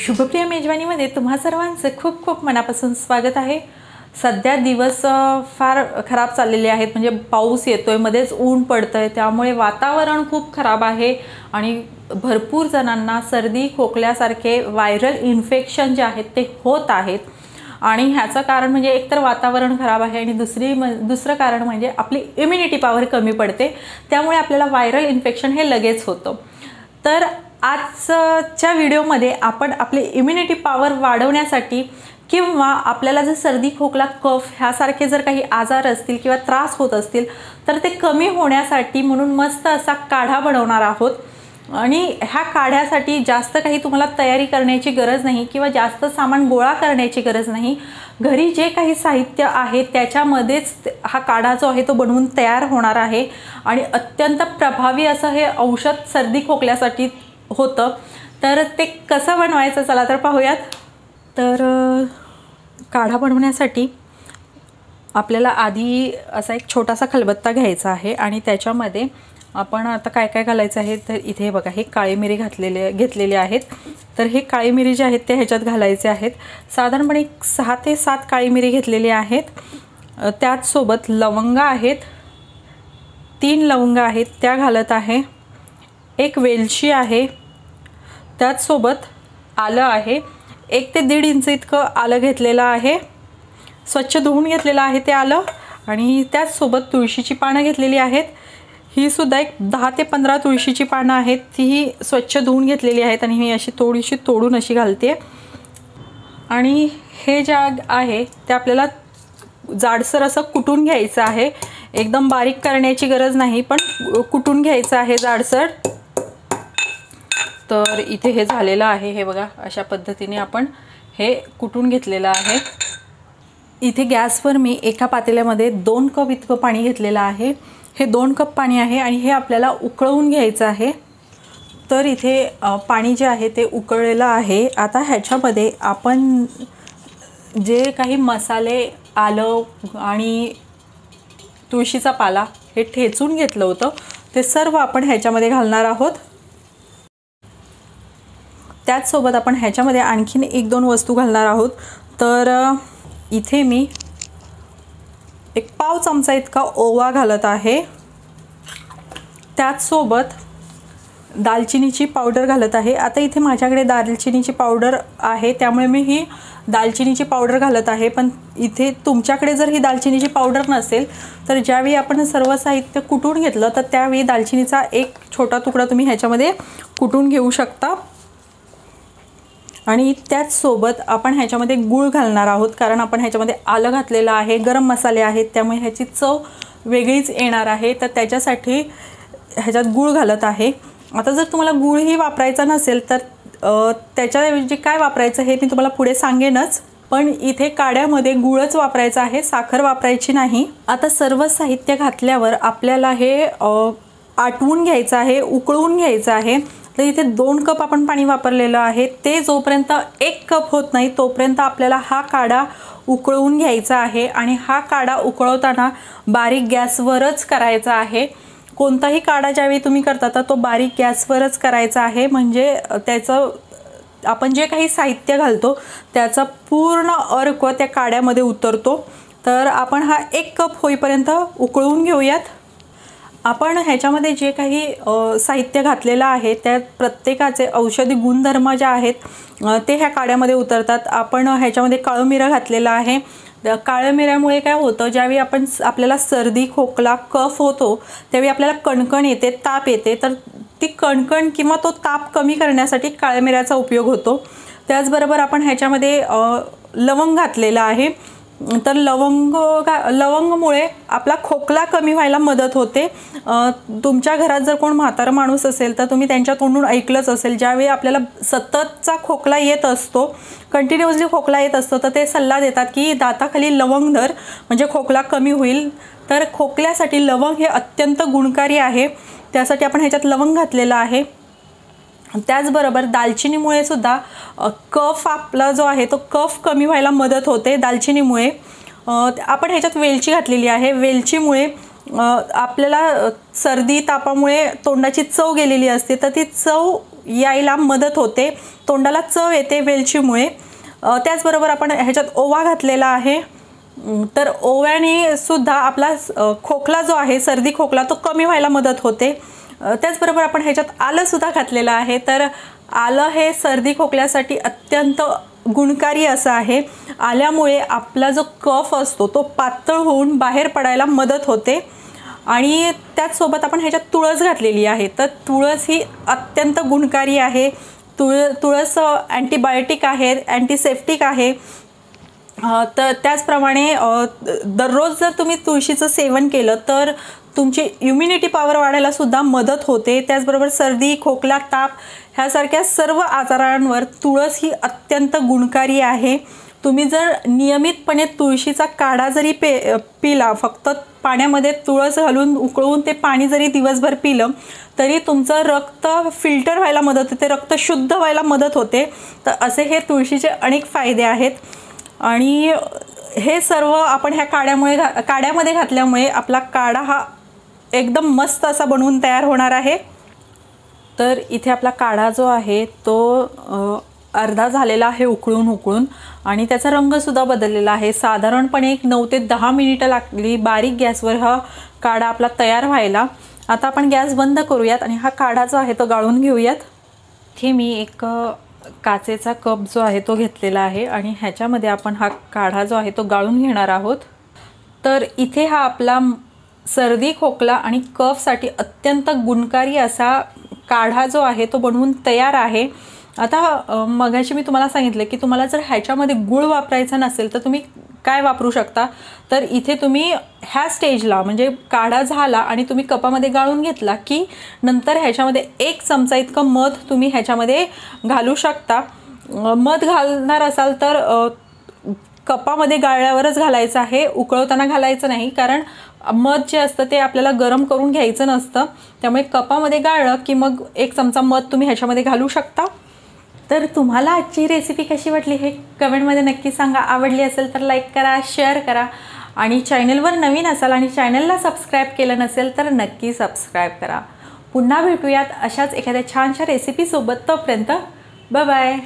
शुभप्रिया मेजवानीमध्ये तुम्हा सर्वांचं खूप खूप मनापासून स्वागत आहे। सध्या दिवस फार खराब चाललेले आहेत, म्हणजे पाऊस येतोय, मध्येच ऊन पडतंय, त्यामुळे वातावरण खूप खराब आहे आणि भरपूर जणांना सर्दी खोकल्यासारखे व्हायरल इन्फेक्शन जे आहेत ते होत आहेत। आणि ह्याचं कारण म्हणजे एकतर वातावरण खराब आहे आणि दुसरं कारण म्हणजे आपली इम्युनिटी पॉवर कमी पडते, त्यामुळे आपल्याला व्हायरल इन्फेक्शन हे लगेच होतं। तर आजच्या व्हिडिओमध्ये आपण आपली इम्युनिटी पॉवर वाढवण्यासाठी किंवा आपल्याला जर सर्दी खोकला कफ ह्यासारखे जर काही आजार असतील किंवा त्रास होत असतील तर ते कमी होण्यासाठी म्हणून मस्त असा काढा बनवणार आहोत। आणि ह्या काढ्यासाठी जास्त काही तुम्हाला तयारी करण्याची गरज नाही किंवा जास्त सामान गोळा करण्याची गरज नाही। घरी जे काही साहित्य आहे त्याच्यामध्येच हा काढा जो आहे तो बनवून तयार होणार आहे आणि अत्यंत प्रभावी असं हे औषध सर्दी खोकल्यासाठी होतं। तर ते कसं बनवायचं चला तर पाहूयात। तर काढा बनवण्यासाठी आपल्याला आधी असा एक छोटासा खलबत्ता घ्यायचा आहे आणि त्याच्यामध्ये आपण आता काय काय घालायचं आहे तर इथे बघा हे काळी मिरी घेतलेले आहेत। तर हे काळी मिरी जे आहेत ते ह्याच्यात घालायचे आहेत। साधारणपणे 6 ते 7 काळी मिरी घेतलेली आहेत। त्याच सोबत लवंगा आहेत, 3 लवंगा आहेत त्या घालत आहे, एक वेलची आहे, त्याच सोबत आलं आहे, 1 ते 1.5 इंच इतकं आलं घेतलेलं आहे, स्वच्छ धुवून घेतलेलं आहे ते आलं। आणि त्याच सोबत तुळशीची पानं घेतलेली आहेत, ही सुद्धा एक 10 ते 15 तुळशीची पानं आहेत, तीही स्वच्छ धुवून घेतलेली आहेत आणि मी अशी थोडीशी तोडून अशी घालते। आणि हे जे आहे ते आपल्याला जाडसर असं कुटून घ्यायचं आहे, एकदम बारीक करण्याची गरज नाही पण कुटून घ्यायचं आहे जाडसर। तर इथे हे झालेलं आहे, हे बघा अशा पद्धतीने आपण हे कुटून घेतलेलं आहे। इथे गॅसवर मी एका पातेल्यामध्ये 2 कप इतकं पाणी घेतलेलं आहे। हे 2 कप पाणी आहे आणि हे आपल्याला उकळवून घ्यायचं आहे। तर इथे पाणी जे आहे ते उकळलेलं आहे। आता ह्याच्यामध्ये आपण जे काही मसाले आलं आणि तुळशीचा पाला हे ठेचून घेतलं होतं ते सर्व आपण ह्याच्यामध्ये घालणार आहोत। त्याचसोबत आपण ह्याच्यामध्ये आणखीन 1-2 वस्तू घालणार आहोत। तर इथे मी एक पाव चमचा इतका ओवा घालत आहे, त्याचसोबत दालचिनीची पावडर घालत आहे। आता इथे माझ्याकडे दालचिनीची पावडर आहे त्यामुळे मी ही दालचिनीची पावडर घालत आहे, पण इथे तुमच्याकडे जर ही दालचिनीची पावडर नसेल तर ज्यावेळी आपण सर्व साहित्य कुटून घेतलं तर त्यावेळी दालचिनीचा एक छोटा तुकडा तुम्ही ह्याच्यामध्ये कुटून घेऊ शकता। आणि त्याचसोबत आपण ह्याच्यामध्ये गूळ घालणार आहोत, कारण आपण ह्याच्यामध्ये आलं घातलेलं आहे, गरम मसाले आहेत, त्यामुळे ह्याची चव वेगळीच येणार आहे। तर त्याच्यासाठी ह्याच्यात गूळ घालत आहे। आता जर तुम्हाला गूळही वापरायचा नसेल तर त्याच्याऐवजी काय वापरायचं हे मी तुम्हाला पुढे सांगेनच, पण इथे काढ्यामध्ये गूळच वापरायचा आहे, साखर वापरायची नाही। आता सर्व साहित्य घातल्यावर आपल्याला हे आटवून घ्यायचं आहे, उकळवून घ्यायचं आहे। तर इथे 2 कप आपण पाणी वापरलेलं आहे, ते जोपर्यंत 1 कप होत नाही तोपर्यंत आपल्याला हा काढा उकळवून घ्यायचा आहे। आणि हा काढा उकळवताना बारीक गॅसवरच करायचा आहे। कोणताही काढा ज्यावेळी तुम्ही करता तर तो बारीक गॅसवरच करायचा आहे, म्हणजे त्याचं आपण जे काही साहित्य घालतो त्याचा पूर्ण अर्क त्या काढ्यामध्ये उतरतो। तर आपण हा 1 कप होईपर्यंत उकळवून घेऊयात। आपण ह्याच्यामध्ये जे काही साहित्य घातलेलं आहे त्या प्रत्येकाचे औषधी गुणधर्म जे आहेत ते ह्या काढ्यामध्ये उतरतात। आपण ह्याच्यामध्ये काळं मिरं घातलेलं आहे। काळ्या मिऱ्यामुळे काय होतं, ज्यावेळी आपल्याला सर्दी खोकला कफ होतो त्यावेळी आपल्याला कणकण येते, ताप येते, तर ती कणकण किंवा तो ताप कमी करण्यासाठी काळ्या मिऱ्याचा उपयोग होतो। त्याचबरोबर आपण ह्याच्यामध्ये लवंग घातलेला आहे। तर लवंगमुळे आपला खोकला कमी व्हायला मदत होते। तुमच्या घरात जर कोण म्हातारा माणूस असेल तर तुम्ही त्यांच्या तोंडून ऐकलंच असेल, ज्यावेळी आपल्याला सततचा खोकला येत असतो, कंटिन्युअसली खोकला येत असतो, तर ते सल्ला देतात की दाताखाली लवंग धर म्हणजे खोकला कमी होईल। तर खोकल्यासाठी लवंग हे अत्यंत गुणकारी आहे, त्यासाठी आपण ह्याच्यात लवंग घातलेलं आहे। त्याचबरोबर दालचिनीमुळे सुद्धा कफ आपला जो आहे तो कफ कमी व्हायला मदत होते दालचिनीमुळे। आपण ह्याच्यात वेलची घातलेली आहे, वेलचीमुळे आपल्याला सर्दी तापामुळे तोंडाची चव गेलेली असते तर ती चव यायला मदत होते, तोंडाला चव येते वेलचीमुळे। त्याचबरोबर आपण ह्याच्यात ओवा घातलेला आहे, तर ओव्याने सुद्धा आपला खोकला जो आहे, सर्दी खोकला, तो कमी व्हायला मदत होते। त्याचबरोबर आपण ह्याच्यात आलं सुद्धा घातलेलं आहे, तर आलं हे सर्दी खोकल्यासाठी अत्यंत गुणकारी असं आहे। आल्यामुळे आपला जो कफ असतो तो पातळ होऊन बाहेर पडायला मदत होते। आणि त्याचसोबत आपण ह्याच्यात तुळस घातलेली आहे, तर तुळस ही अत्यंत गुणकारी आहे। तुळस अँटीबायोटिक आहे, अँटीसेप्टिक आहे। तर त्याचप्रमाणे दररोज जर तुम्ही तुळशीचं सेवन केलं तर तुमची इम्युनिटी पॉवर वाढायला सुद्धा मदत होते। त्याचबरोबर सर्दी खोकला ताप ह्यासारख्या सर्व आजारांवर तुळस ही अत्यंत गुणकारी आहे। तुम्ही जर नियमितपणे तुळशीचा काढा जरी पिला, फक्त पाण्यामध्ये तुळस घालून उकळून ते पाणी जरी दिवसभर पिलं तरी तुमचं रक्त फिल्टर व्हायला मदत होते, रक्त शुद्ध व्हायला मदत होते। तर असे हे तुळशीचे अनेक फायदे आहेत। आणि हे सर्व आपण ह्या काढ्यामध्ये घातल्यामुळे आपला काढा हा एकदम मस्त असा बनवून तयार होणार आहे। तर इथे आपला काढा जो आहे तो अर्धा झालेला आहे उकळून आणि त्याचा रंगसुद्धा बदललेला आहे। साधारणपणे 9 ते 10 मिनिटं लागली बारीक गॅसवर हा काढा आपला तयार व्हायला। आता आपण गॅस बंद करूयात आणि हा काढा जो आहे तो गाळून घेऊयात। इथे मी एक काचेचा कप जो आहे तो घेतलेला आहे आणि ह्याच्यामध्ये आपण हा काढा जो आहे तो गाळून घेणार आहोत। तर इथे हा आपला सर्दी खोकला आणि कफसाठी अत्यंत गुणकारी असा काढा जो आहे तो बनवून तयार आहे। आता मगाशी मी तुम्हाला सांगितलं की तुम्हाला जर ह्याच्यामध्ये गूळ वापरायचा नसेल तर तुम्ही काय वापरू शकता, तर इथे तुम्ही ह्या स्टेजला म्हणजे काढा झाला आणि तुम्ही कपामध्ये गाळून घेतला की नंतर ह्याच्यामध्ये 1 चमचा इतकं मध तुम्ही ह्याच्यामध्ये घालू शकता। मध घालणार असाल तर कपामध्ये गाळल्यावरच घालायचं आहे, उकळवताना घालायचं नाही, कारण मध जे असतं ते आपल्याला गरम करून घ्यायचं नसतं। त्यामुळे कपामध्ये गाळलं की मग 1 चमचा मध तुम्ही ह्याच्यामध्ये घालू शकता। तर तुम्हाला आजची रेसिपी कशी वाटली हे कमेंटमध्ये नक्की सांगा। आवडली असेल तर लाईक करा, शेअर करा आणि चॅनलवर नवीन असाल आणि चॅनलला सबस्क्राईब केलं नसेल तर नक्की सबस्क्राईब करा। पुन्हा भेटूयात अशाच एखाद्या छानशा रेसिपीसोबत। तोपर्यंत बाय बाय।